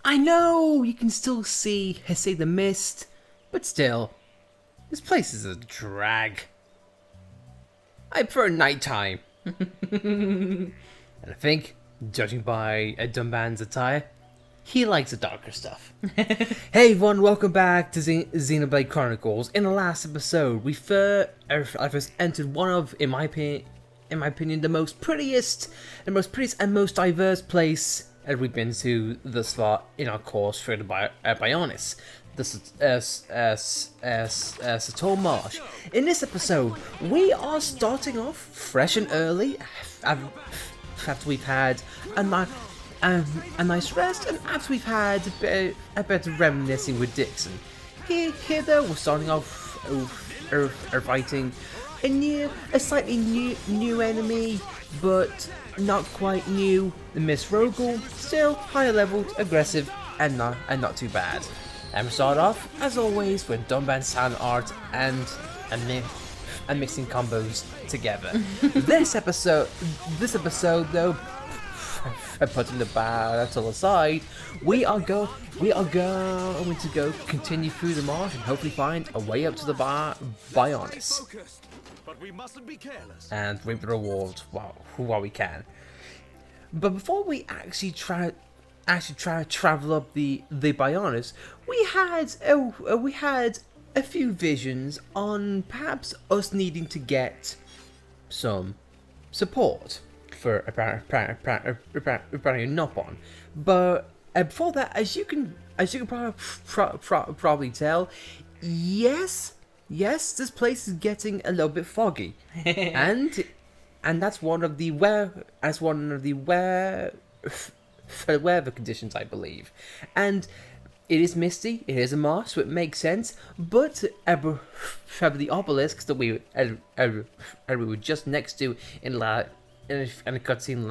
I know you can still see the mist, but still, this place is a drag. I prefer nighttime. And I think, judging by a Dumban's attire, he likes the darker stuff. Hey everyone, welcome back to Xenoblade Chronicles. In the last episode, I first entered one of, in my opinion, the most prettiest and most diverse place that we've been to thus far in our course for the Bionis. This is Sator Marsh. In this episode, we are starting off fresh and early after we've had a nice rest and after we've had a bit of reminiscing with Dixon. Here though, we're starting off fighting a slightly new enemy, but not quite new. The Miss Rogel, still higher leveled, aggressive, and not too bad. And we start off, as always, with Dumban sound art and mixing combos together. This episode though, putting the battle aside, we are going to go continue through the marsh and hopefully find a way up to the Bionis. But we mustn't be careless. And reap the rewards while we can. But before we actually try to travel up the Bionis, we had a few visions on perhaps us needing to get some support for apparently not on. But before that, as you can probably tell, yes, this place is getting a little bit foggy, and that's one of the weather conditions, I believe. And it is misty, it is a marsh, so it makes sense. But the obelisks that we were just next to in a cutscene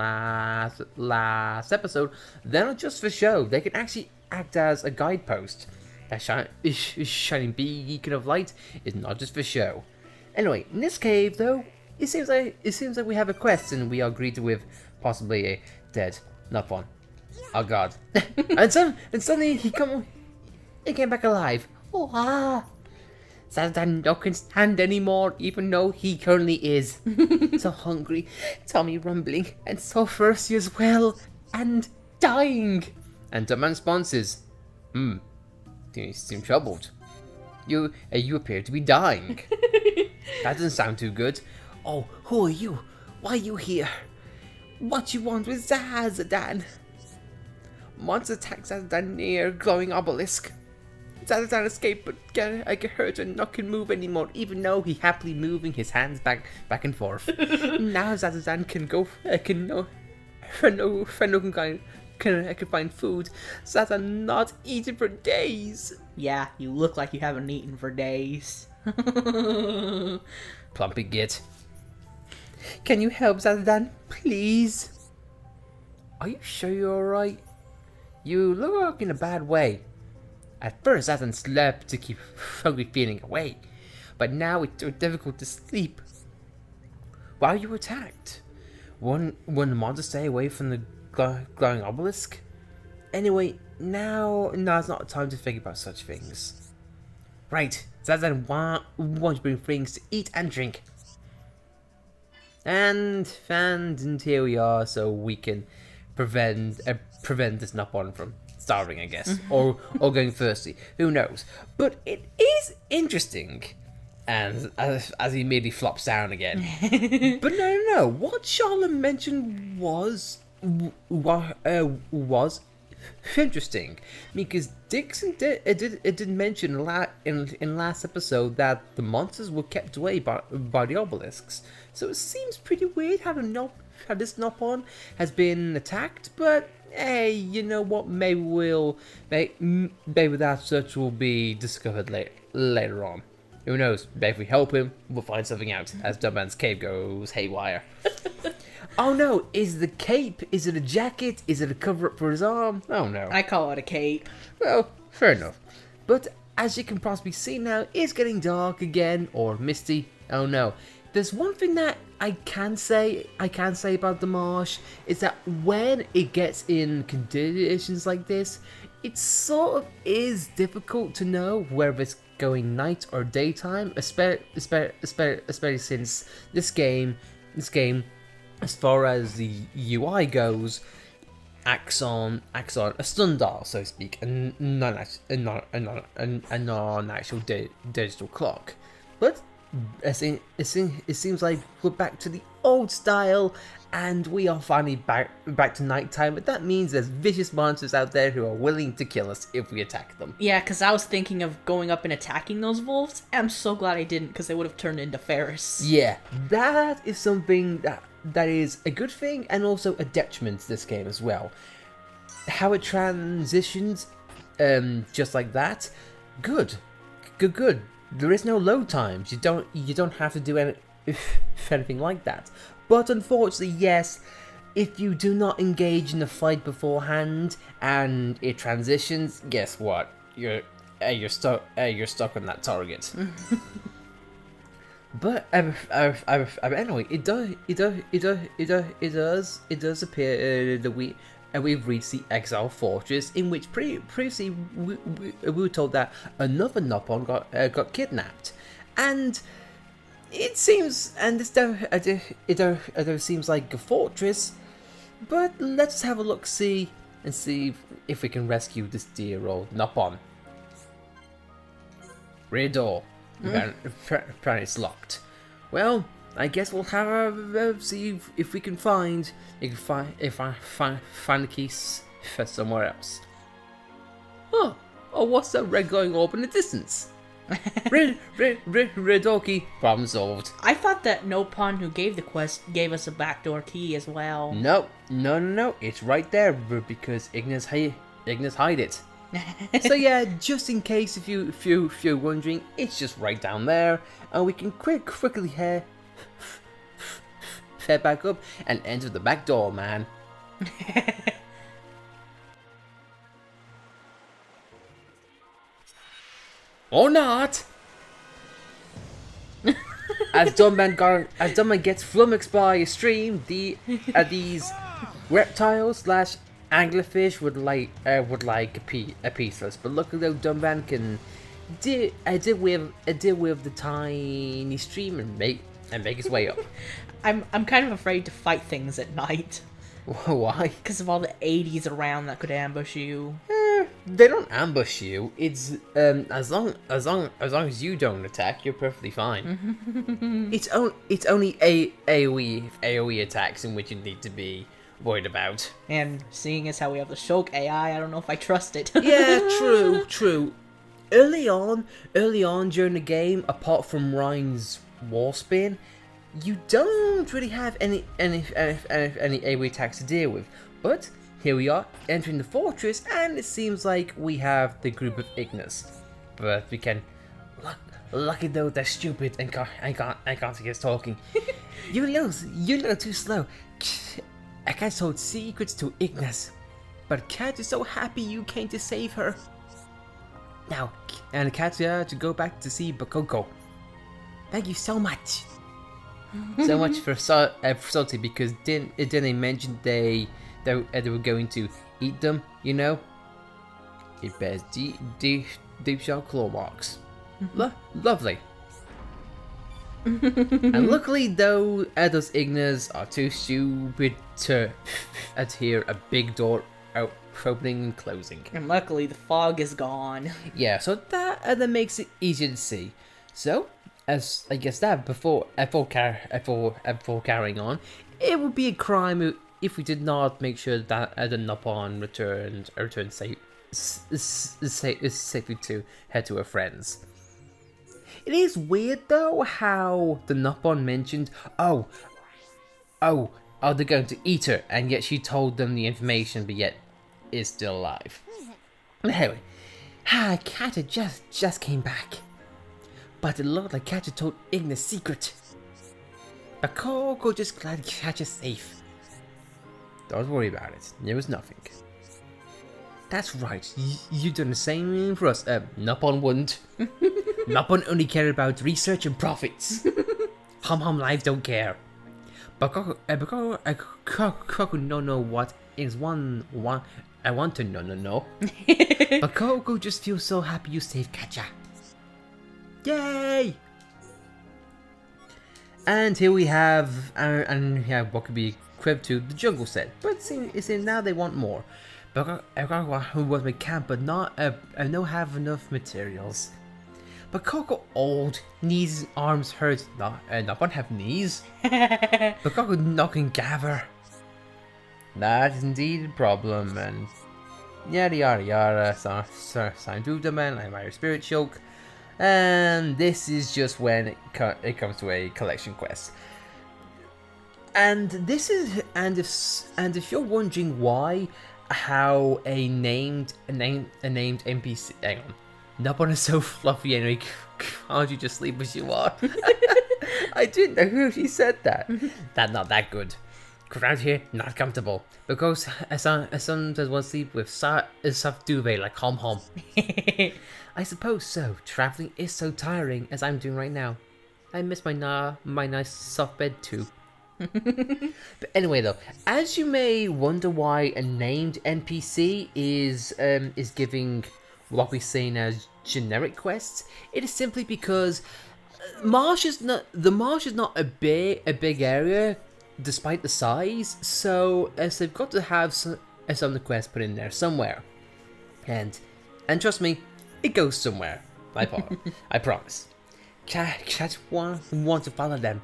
last episode, they're not just for show. They can actually act as a guidepost. That shining beacon of light is not just for show. Anyway, in this cave though, it seems like we have a quest, and we are greeted with possibly a dead Nopon. Oh god! and suddenly he came back alive. Oh Zazdan don't stand anymore, even though he currently is. So hungry, tummy rumbling, and so thirsty as well, and dying. And the man responses, you seem troubled. You appear to be dying. That doesn't sound too good. Oh, who are you? Why are you here? What you want with Zazdan? Monster attack Zazdan near glowing obelisk. Zazdan escaped, but I get hurt and not can move anymore, even though he happily moving his hands back and forth. Now Zazdan can find food. Zazdan not eaten for days. Yeah, you look like you haven't eaten for days. Plumpy git. Can you help Zazdan, please? Are you sure you're alright? You look in a bad way. At first, Zazdan slept to keep hungry feeling away, but now it's too difficult to sleep. Why are you attacked? Wouldn't the monster stay away from the glowing obelisk? Anyway, now is not time to think about such things. Right, Zazdan wants to bring things to eat and drink. And here we are, so we can prevent this Nopon from starving, I guess, or going thirsty. Who knows? But it is interesting. And as he immediately flops down again. But no. What Charlotte mentioned was interesting, because Dixon did mention in last episode that the monsters were kept away by the obelisks. So it seems pretty weird how this Nopon has been attacked, but hey, you know what? Maybe that search will be discovered later on. Who knows? Maybe if we help him, we'll find something out as Dumban's cave goes haywire. Oh no, is the cape? Is it a jacket? Is it a cover up for his arm? Oh no. I call it a cape. Well, fair enough. But as you can possibly see now, it's getting dark again, or misty. Oh no. There's one thing that I can say about the marsh, is that when it gets in conditions like this, it sort of is difficult to know whether it's going night or daytime, especially since this game, as far as the UI goes, acts on a sundial, so to speak, and a non-actual digital clock. But it seems like we're back to the old style, and we are finally back to nighttime. But that means there's vicious monsters out there who are willing to kill us if we attack them. Yeah, because I was thinking of going up and attacking those wolves. And I'm so glad I didn't, because they would have turned into Ferris. Yeah, that is something that is a good thing and also a detriment to this game as well. How it transitions, just like that, good. There is no load times. You don't have to do anything like that. But unfortunately, yes, if you do not engage in the fight beforehand and it transitions, guess what? You're stuck on that target. But anyway, it does appear that we've reached the Exile Fortress, in which previously we were told that another Nopon got kidnapped, and it seems, and it seems like a fortress. But let's have a look, see if we can rescue this dear old Nopon. Rear door. Apparently it's locked. Well, I guess we'll have a see if we can find the keys for somewhere else. Oh, what's that red glowing orb in the distance? Red door key. Problem solved. I thought that Nopon who gave the quest gave us a backdoor key as well. No. It's right there because Ignas hide it. So yeah, just in case if you're wondering, it's just right down there, and we can quickly head back up and enter the back door, man. Or not. As Dumbman gets flummoxed by a stream, these reptiles / anglerfish would like a piece of us, but luckily though, Dumban can deal with the tiny stream and make his way up. I'm kind of afraid to fight things at night. Why? Because of all the 80s around that could ambush you. They don't ambush you. It's as long as you don't attack, you're perfectly fine. It's only AOE attacks in which you need to be worried about. And seeing as how we have the Shulk AI, I don't know if I trust it. Yeah, true. Early on during the game, apart from Ryan's wall spin, you don't really have any AoE attacks to deal with. But here we are entering the fortress, and it seems like we have the group of Ignas. But we can. Lucky though, they're stupid and I can't see us talking. You're a little too slow. I can't told secrets to Ignas, but Cat is so happy you came to save her. Now, and Cat's here to go back to see Bakoko. Thank you so much. So much for salty, because didn't they mention they were going to eat them? You know, it bears deep shell claw marks. Lovely. And luckily though, those Ignas are too stupid to hear a big door opening and closing. And luckily the fog is gone. Yeah, so that makes it easier to see. So, as I guess that before carrying on, it would be a crime if we did not make sure that the Nopon returned safely to head to her friends. It is weird though how the Nopon mentioned, oh, they're going to eat her, and yet she told them the information, but yet is still alive. Anyway, Kata just came back, but it looked like Kata told Ignas' secret. But Coco just glad Kata's safe. Don't worry about it. There was nothing. That's right. You done the same for us. Nopon wouldn't. Nopon only care about research and profits. Hum lives don't care. But Coco no what is one I want to no. But Coco just feels so happy you saved Katja. Yay! And here we have what could be equipped to the jungle set, but it seems now they want more. But who was my camp, but not no have enough materials. But Coco old, knees and arms hurt, not one have knees. But Coco not can gather. That is indeed a problem, and yada yada yada. Sign to the man, I'm my spirit choke. And this is just when it comes to a collection quest. And this is if you're wondering why how a named NPC, hang on, not one is so fluffy anyway. Can't you just sleep as you are? I didn't know who she said that. That's not that good. Around here, not comfortable. Because I sometimes want to sleep with a soft duvet like Hom Hom. I suppose so. Traveling is so tiring as I'm doing right now. I miss my nice soft bed too. But anyway though, as you may wonder why a named NPC is giving what we're saying as generic quests, it is simply because the marsh is not a big area despite the size, so they've got to have some of the quests put in there somewhere, and trust me, it goes somewhere. I promise. Cats want to follow them.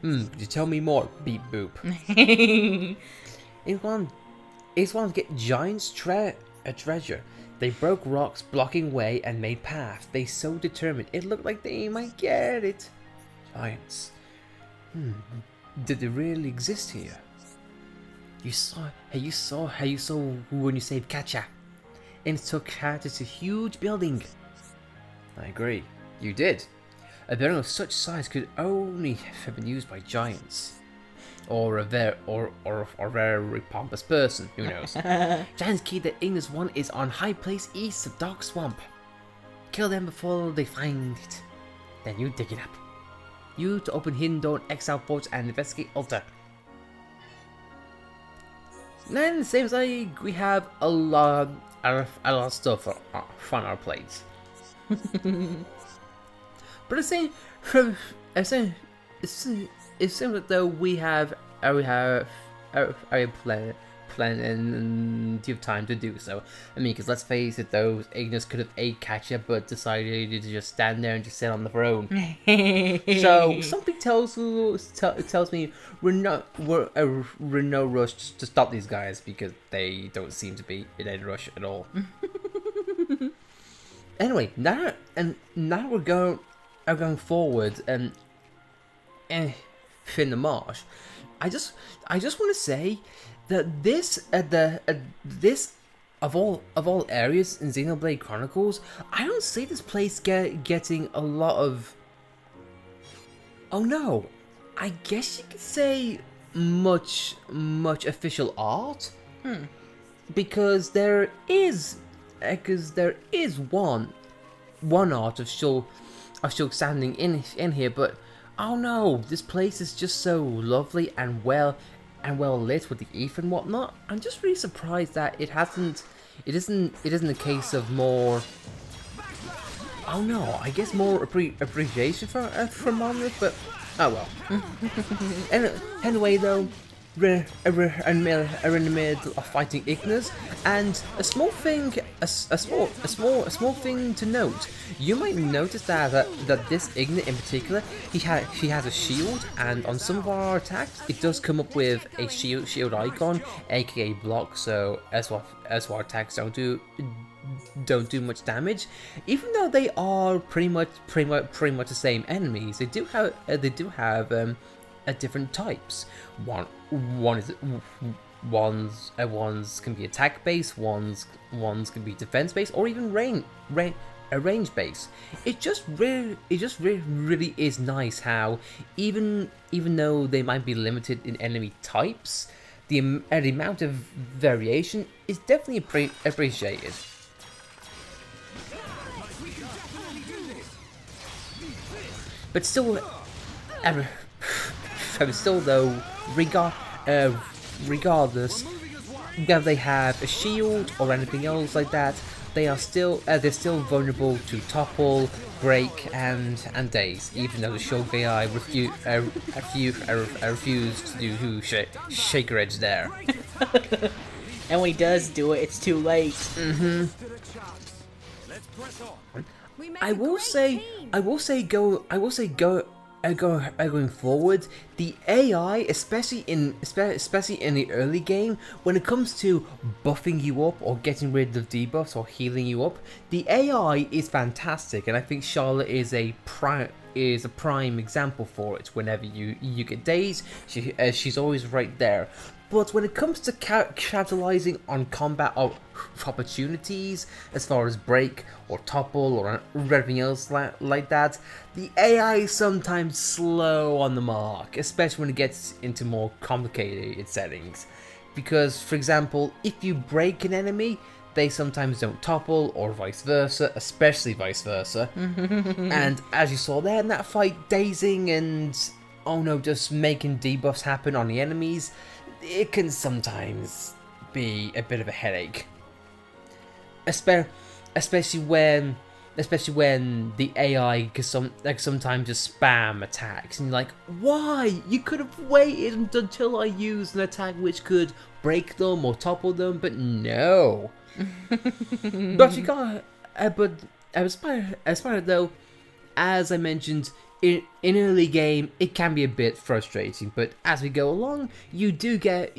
Could you tell me more? Beep boop. It's one to get giants treasure. They broke rocks blocking way and made paths. They so determined it looked like they might get it. Giants. Did they really exist here? You saw when you saved Katja. And it took her to a huge building. I agree. You did. A building of such size could only have been used by giants. Or a very pompous person, who knows. Giant's key that Ignas want is on high place east of Dark Swamp. Kill them before they find it. Then you dig it up. You to open hidden door, exile ports, and investigate altar. Then, same as we have a lot of stuff on our plates. But it seems like though we have plan and give time to do so. I mean, because let's face it, though, Ignas could have ate Katja, but decided to just stand there and just sit on the throne. So something tells me we're in no rush to stop these guys, because they don't seem to be in any rush at all. Anyway, now we're going forward and in the marsh. I just want to say that this of all areas in Xenoblade Chronicles, I don't see this place getting a lot of, oh no, I guess you could say much official art, because there is one art of Shulk standing in here, but oh no, this place is just so lovely and well lit with the ether and whatnot. I'm just really surprised that it isn't a case of more, oh no, I guess more appreciation for Monolith, but oh well. Anyway though, we're in the middle of fighting Ignas, and a small thing to note. You might notice that this Ignis in particular, he has a shield, and on some of our attacks, it does come up with a shield icon, aka block. So as our attacks don't do much damage, even though they are pretty much the same enemies. They do have different types. One's can be attack based, one's can be defense based, or even range based. It just really is nice how even though they might be limited in enemy types, the amount of variation is definitely appreciated. But still, still though, regardless whether they have a shield or anything else like that, they're still vulnerable to topple, break, and daze. Even though the shield AI refuse to do shaker edge there. And when he does do it, it's too late. I will say, going forward, the AI, especially in the early game, when it comes to buffing you up or getting rid of debuffs or healing you up, the AI is fantastic, and I think Charlotte is a prime example for it. Whenever you get dazed, she's always right there. But when it comes to capitalizing on combat opportunities, as far as break or topple or everything else like that, the AI is sometimes slow on the mark, especially when it gets into more complicated settings. Because, for example, if you break an enemy, they sometimes don't topple, or vice versa, especially vice versa. And as you saw there in that fight, dazing and, oh no, just making debuffs happen on the enemies, it can sometimes be a bit of a headache. Especially when the AI can sometimes just spam attacks, and you're like, why? You could have waited until I used an attack which could break them or topple them, but no. But you got, but as far though, as I mentioned, in early game it can be a bit frustrating, but as we go along, you do get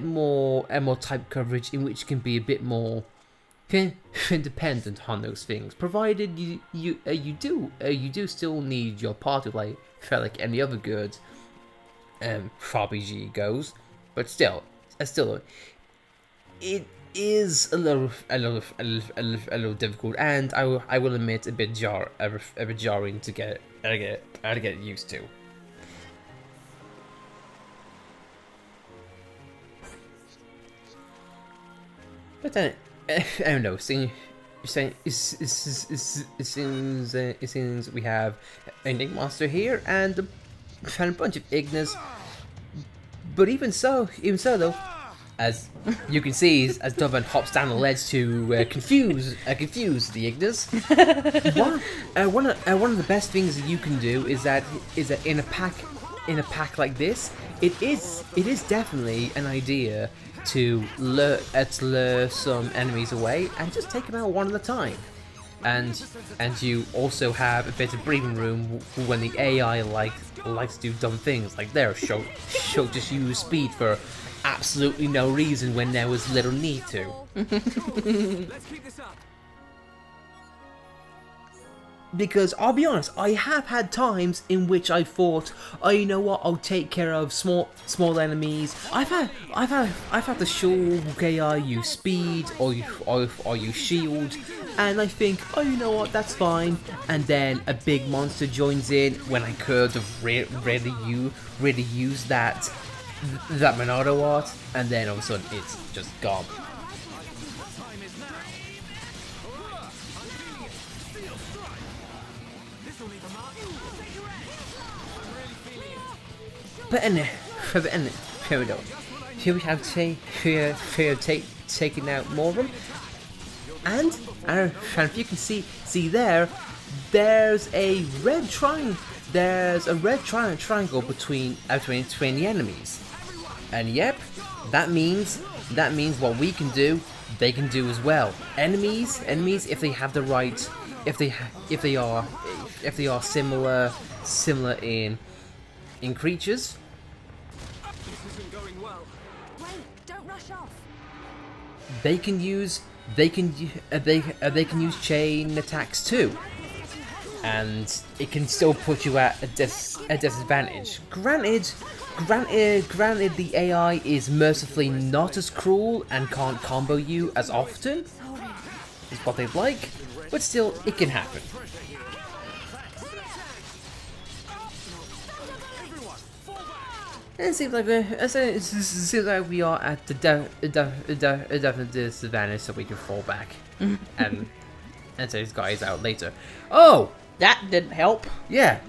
more and more type coverage, in which can be a bit more independent on those things, provided you do still need your party like any other good RPG goes, but still it is a little difficult, and I will admit a bit jarring to get used to. But then, I don't know. It seems we have a Nick monster here and a bunch of Ignas. But even so though, as you can see, as Dovan hops down the ledge to confuse the Ignas. One of the best things that you can do is that in a pack like this, it is definitely an idea to lure some enemies away and just take them out one at a time. And you also have a bit of breathing room when the AI likes to do dumb things like there. She'll just use speed for absolutely no reason when there was little need to. Let's keep this up. Because I'll be honest, I have had times in which I thought, oh, you know what, I'll take care of small enemies. I've had the Shulk AI use speed or use shield, and I think, oh, you know what, that's fine. And then a big monster joins in when I could have really used that Monado art, and then all of a sudden it's just gone. But here we go. Here we have taken out more of them, and if you can see there's a red triangle. There's a red triangle between the enemies, and yep, that means what we can do, they can do as well. Enemies, if they have the right, if they are similar in creatures. This isn't going well. Wait, don't rush off. They can use chain attacks too, and it can still put you at a disadvantage. Granted, the AI is mercifully not as cruel and can't combo you as often as what they'd like, but still, it can happen. And it seems like we are at the definite disadvantage, so we can fall back and take these guys out later. Oh, That didn't help. yeah,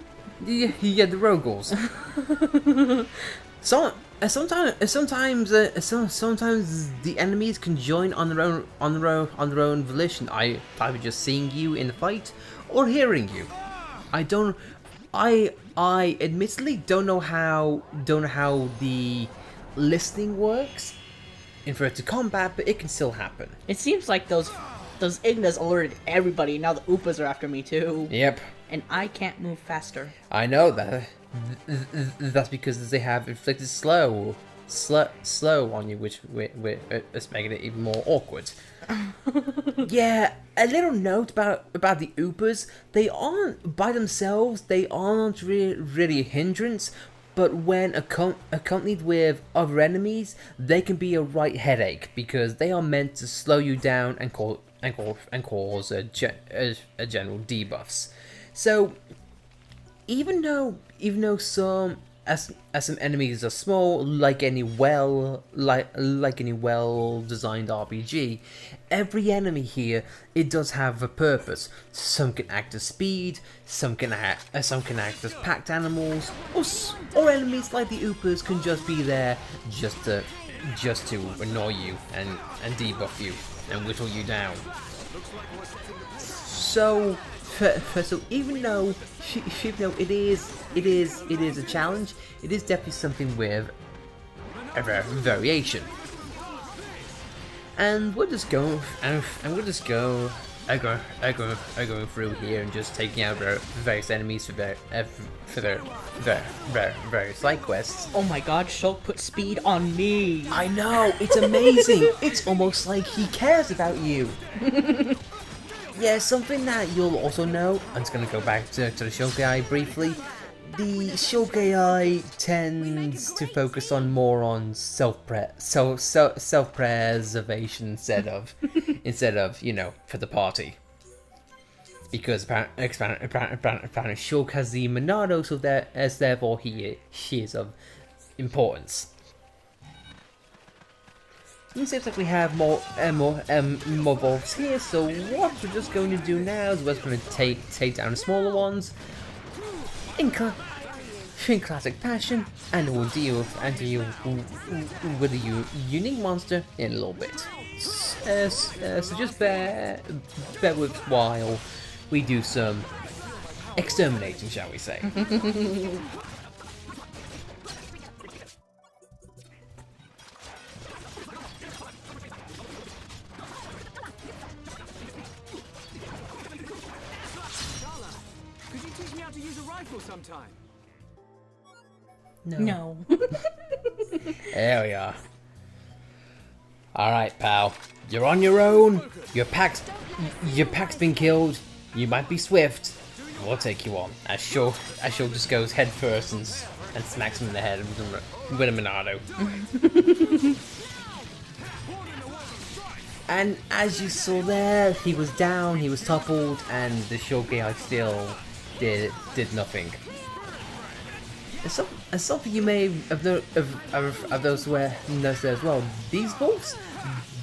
Yeah, the Rogals. Sometimes the enemies can join on their own volition. Either just seeing you in the fight or hearing you. I admittedly don't know how the listening works in for it to combat, but it can still happen. It seems like those Ignas alerted everybody. Now the Oopas are after me too. Yep. And I can't move faster. I know that. That's because they have inflicted slow on you, which is making it even more awkward. Yeah, a little note about the Oopas. They aren't by themselves. They aren't really a hindrance. But when accompanied with other enemies, they can be a right headache because they are meant to slow you down and cause a general debuffs. So even though some enemies are small, like any well designed RPG, every enemy here, it does have a purpose. Some can act as speed, some can act as packed animals, or enemies like the Oopas can just be there just to annoy you and debuff you and whittle you down. So even though it is a challenge, it is definitely something with a variation. And we'll just go going through here and just taking out various enemies for their various side quests. Oh my god, Shulk put speed on me. I know, it's amazing. It's almost like he cares about you. Yeah, something that you'll also know, I'm just going to go back to the Shulk AI briefly. The Shulk AI tends to focus more on self-preservation instead of for the party. Because apparently Shulk has the Monado, so therefore he is of importance. It seems like we have more wolves here, so what we're just going to do now is we're just going to take down the smaller ones in classic fashion, and we'll deal with a unique monster in a little bit. So just bear with while we do some exterminating, shall we say. Could you teach me how to use a rifle sometime? No. There we are. Alright, pal. You're on your own. Your pack's been killed. You might be swift. We'll take you on. As Shulk just goes head first and smacks him in the head with a Monado. And as you saw there, he was down, he was toppled, and the Shulk AI still did nothing. And something you may have those who noticed as well. These wolves,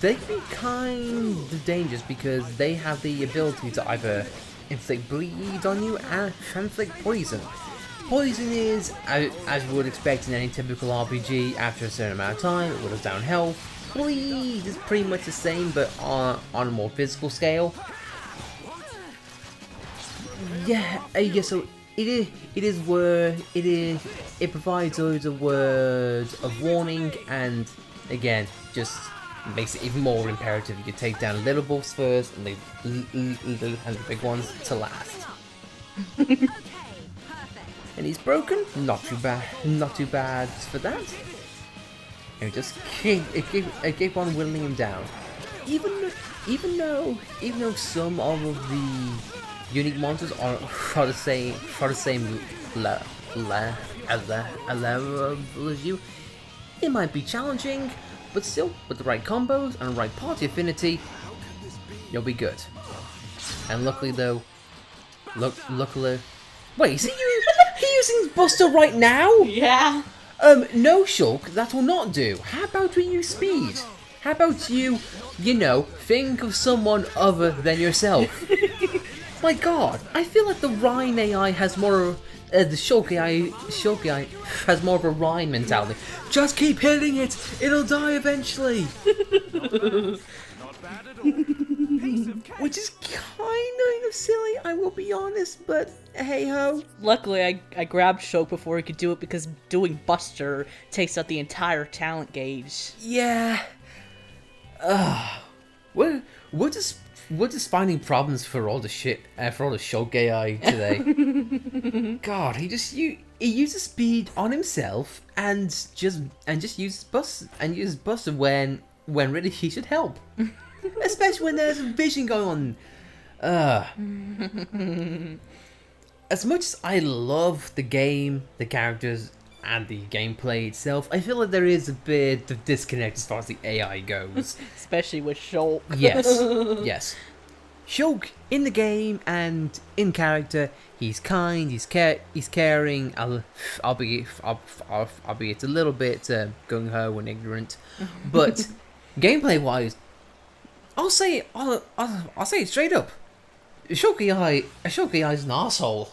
they can be kind of dangerous because they have the ability to either inflict bleed on you and inflict poison. Poison is, as you would expect in any typical RPG, after a certain amount of time, it whittles down health. Bleed is pretty much the same, but on a more physical scale. Yeah, so it provides loads of words of warning, and again, just makes it even more imperative you take down little wolves first and the big ones to last. And he's broken, not too bad for that. And just keep on whittling him down. Even though some of the unique monsters are the same level as you, it might be challenging, but still, with the right combos and the right party affinity, you'll be good. And luckily though, wait, is he using Buster right now? Yeah. No, Shulk, that will not do. How about we use speed? How about you think of someone other than yourself? My god, I feel like the Rhine AI has more the Shulk guy has more of a rhyme mentality. Just keep hitting it, it'll die eventually. Not bad at all. Piece of cake. Which is kind of silly, I will be honest, but hey ho. Luckily, I grabbed Shulk before he could do it because doing Buster takes out the entire talent gauge. Yeah. We're just finding problems for all the shit for all the Shulk AI today. God, he uses speed on himself and just uses Buster when really he should help. Especially when there's vision going on. As much as I love the game, the characters, and the gameplay itself, I feel like there is a bit of disconnect as far as the AI goes. Especially with Shulk. Yes. Shulk in the game and in character, he's kind, he's caring, albeit a little bit gung-ho and ignorant, but gameplay-wise, I'll say it straight up. Shulk AI is an asshole.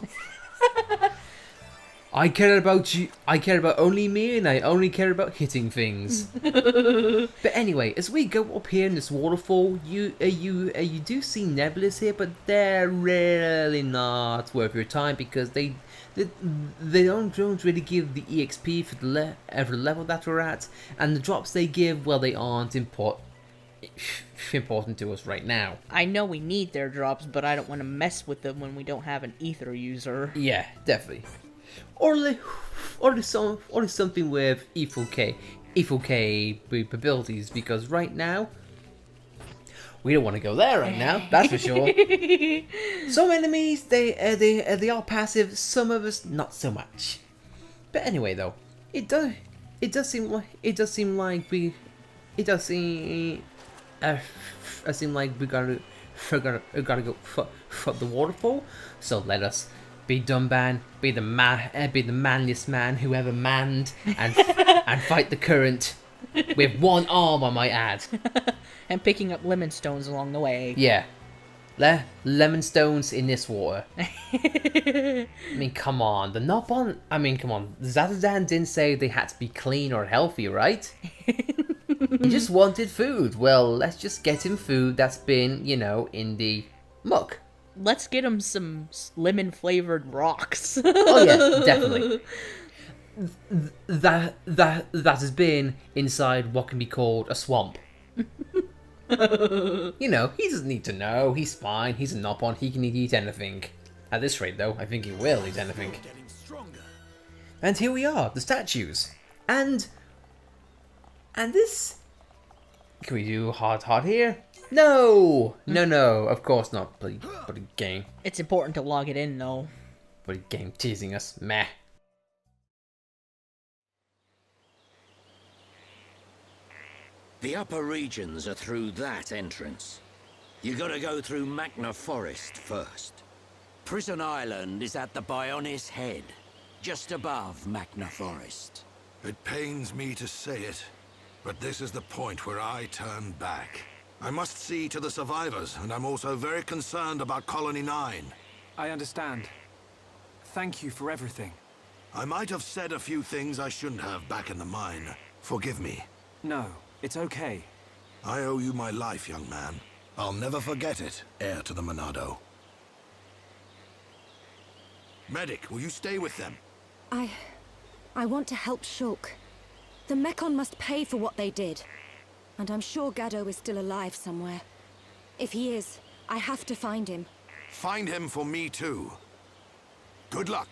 I care about you. I care about only me, and I only care about hitting things. But anyway, as we go up here in this waterfall, you do see Nebulas here, but they're really not worth your time because they don't really give the EXP for the level that we're at, and the drops they give, well, they aren't important to us right now. I know we need their drops, but I don't want to mess with them when we don't have an ether user. Yeah, definitely. Or something with E4K abilities, because right now we don't want to go there right now. That's for sure. Some enemies they are passive. Some of us not so much. But anyway, though, it does seem like we gotta go for the waterfall. So let us be Dumban, be the manliest man who ever manned, and fight the current with one arm, I might add. And picking up lemon stones along the way. Yeah, lemon stones in this water. I mean, come on, come on. Zatadan didn't say they had to be clean or healthy, right? He just wanted food. Well, let's just get him food that's been, in the muck. Let's get him some lemon-flavored rocks. Oh yeah, definitely. That has been inside what can be called a swamp. He doesn't need to know. He's fine. He's a Nopon. He can eat anything. At this rate, though, I think he will eat anything. And here we are, the statues. And this... Can we do hard here? No, of course not. Bloody game. It's important to log it in, though. Bloody game teasing us. Meh. The upper regions are through that entrance. You gotta go through Magna Forest first. Prison Island is at the Bionis Head, just above Magna Forest. It pains me to say it, but this is the point where I turn back. I must see to the survivors, and I'm also very concerned about Colony 9. I understand. Thank you for everything. I might have said a few things I shouldn't have back in the mine. Forgive me. No, it's okay. I owe you my life, young man. I'll never forget it, heir to the Monado. Medic, will you stay with them? I want to help Shulk. The Mekon must pay for what they did. And I'm sure Gaddo is still alive somewhere. If he is, I have to find him. Find him for me too. Good luck.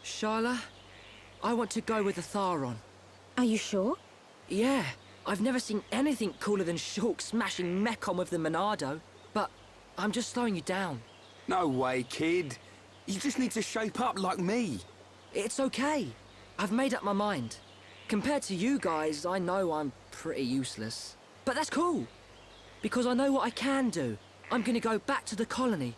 Sharla, I want to go with the Tharon. Are you sure? Yeah, I've never seen anything cooler than Shulk smashing Mekon with the Monado. But I'm just slowing you down. No way, kid. You just need to shape up like me. It's okay. I've made up my mind. Compared to you guys, I know I'm pretty useless. But that's cool, because I know what I can do. I'm gonna go back to the colony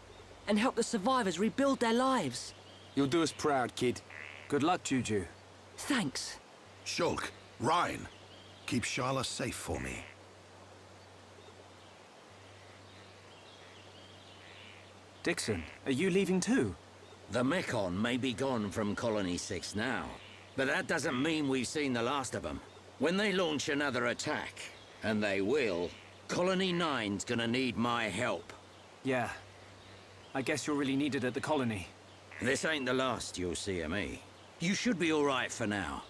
and help the survivors rebuild their lives. You'll do us proud, kid. Good luck, Juju. Thanks. Shulk, Ryan, keep Sharla safe for me. Dixon, are you leaving too? The Mekon may be gone from Colony 6 now, but that doesn't mean we've seen the last of them. When they launch another attack, and they will, Colony 9's gonna need my help. Yeah. I guess you're really needed at the colony. This ain't the last you'll see of me. You should be all right for now.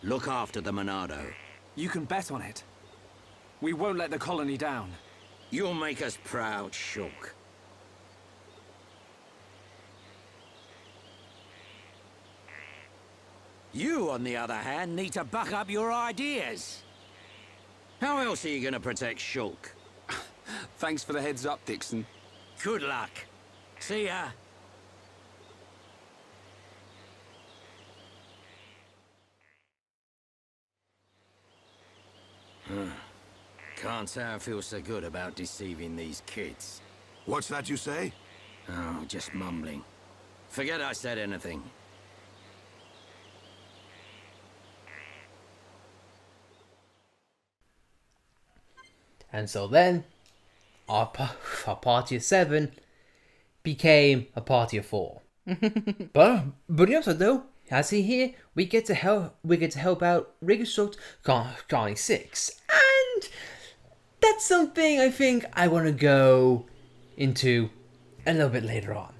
Look after the Monado. You can bet on it. We won't let the colony down. You'll make us proud, Shulk. You, on the other hand, need to buck up your ideas. How else are you gonna protect Shulk? Thanks for the heads up, Dixon. Good luck. See ya. Can't say I feel so good about deceiving these kids. What's that you say? Oh, just mumbling. Forget I said anything. And so then, our party of 7 became a party of 4. but also though, as he here, we get to help out Reconstruct Colony 6, and that's something I think I want to go into a little bit later on.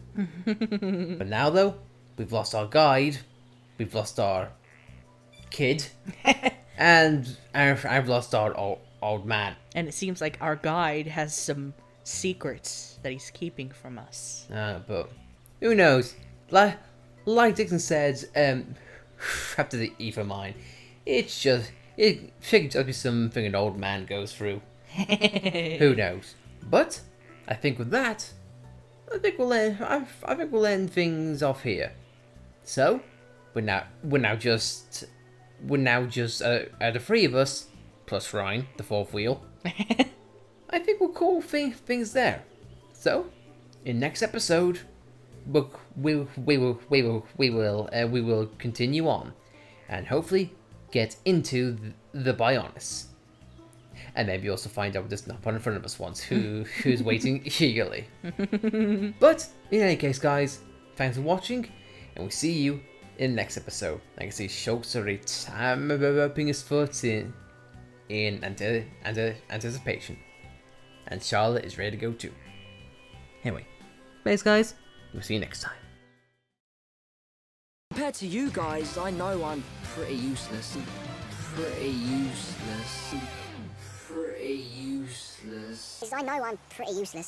But now though, we've lost our guide, we've lost our kid, and I've lost our old man. And it seems like our guide has some secrets that he's keeping from us. But who knows? Like Dixon said, after the Ether Mine, it figured to be something an old man goes through. Who knows? But I think with that, I think we'll end things off here. So we're now just the 3 of us plus Ryan, the 4th wheel. I think we'll call things there. So in next episode, we will continue on, and hopefully get into the Bionis, and maybe also find out what this not in front of us wants, who's waiting eagerly. But in any case, guys, thanks for watching, and we'll see you in the next episode. I can see Shulk's already tapping his foot in anticipation, and Charlotte is ready to go too. Anyway, thanks guys. We'll see you next time. Compared to you guys, I know I'm pretty useless. Pretty useless. Pretty useless. I know I'm pretty useless.